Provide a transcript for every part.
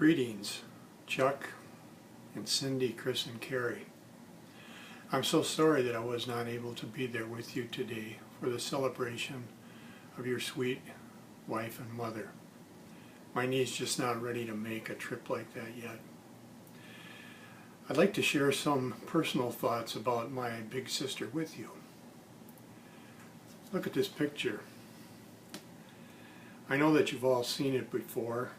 Greetings, Chuck and Cynde, Chris and Kerry. I'm so sorry that I was not able to be there with you today for the celebration of your sweet wife and mother. My knee's just not ready to make a trip like that yet. I'd like to share some personal thoughts about my big sister with you. Look at this picture. I know that you've all seen it before.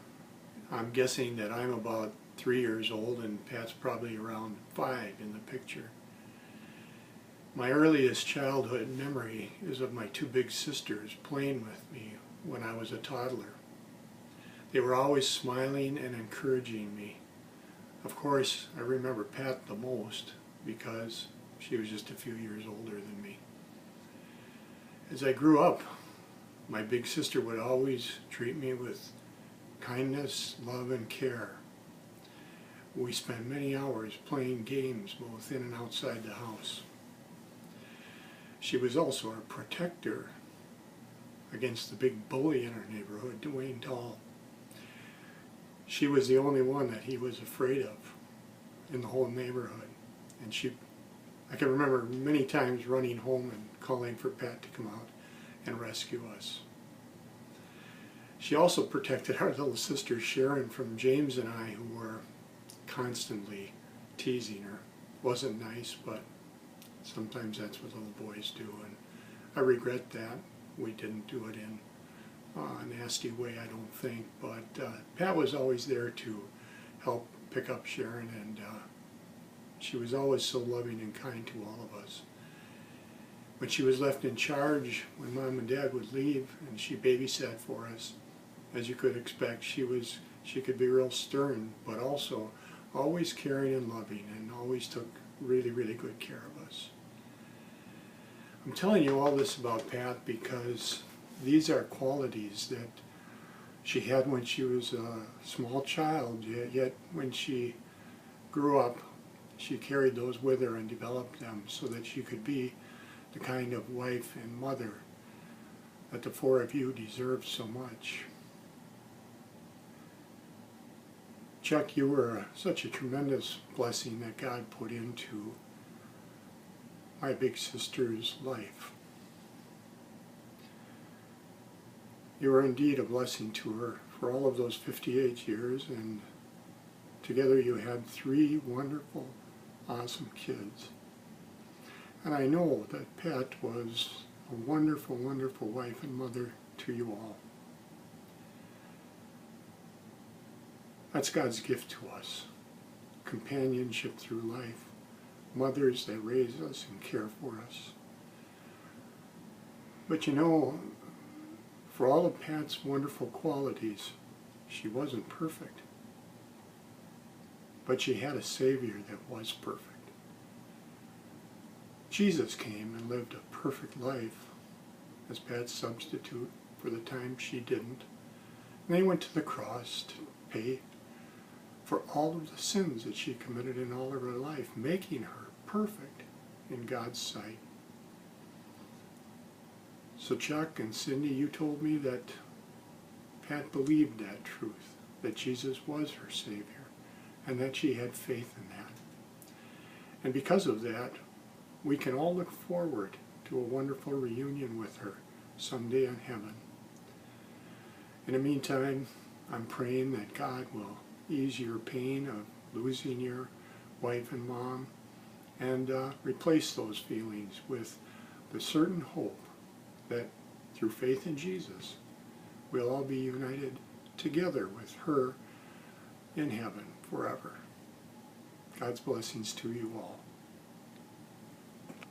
I'm guessing that I'm about 3 years old and Pat's probably around 5 in the picture. My earliest childhood memory is of my two big sisters playing with me when I was a toddler. They were always smiling and encouraging me. Of course, I remember Pat the most because she was just a few years older than me. As I grew up, my big sister would always treat me with kindness, love, and care. We spent many hours playing games both in and outside the house. She was also our protector against the big bully in our neighborhood, Dwayne Tall. She was the only one that he was afraid of in the whole neighborhood. And I can remember many times running home and calling for Pat to come out and rescue us. She also protected our little sister Sharon from James and I, who were constantly teasing her. Wasn't nice, but sometimes that's what little boys do, and I regret that. We didn't do it in a nasty way, I don't think, but Pat was always there to help pick up Sharon, and she was always so loving and kind to all of us. When she was left in charge, when Mom and Dad would leave, and she babysat for us, as you could expect, she could be real stern, but also always caring and loving, and always took really, really good care of us. I'm telling you all this about Pat because these are qualities that she had when she was a small child, yet when she grew up, she carried those with her and developed them so that she could be the kind of wife and mother that the four of you deserve so much. Chuck, you were such a tremendous blessing that God put into my big sister's life. You were indeed a blessing to her for all of those 58 years, and together you had 3 wonderful, awesome kids. And I know that Pat was a wonderful, wonderful wife and mother to you all. That's God's gift to us, companionship through life, mothers that raise us and care for us. But you know, for all of Pat's wonderful qualities, she wasn't perfect. But she had a Savior that was perfect. Jesus came and lived a perfect life as Pat's substitute for the time she didn't. And he went to the cross to pay for all of the sins that she committed in all of her life, making her perfect in God's sight. So Chuck and Cynde, you told me that Pat believed that truth, that Jesus was her Savior, and that she had faith in that. And because of that, we can all look forward to a wonderful reunion with her someday in heaven. In the meantime, I'm praying that God will ease your pain of losing your wife and mom, and replace those feelings with the certain hope that through faith in Jesus, we'll all be united together with her in heaven forever. God's blessings to you all.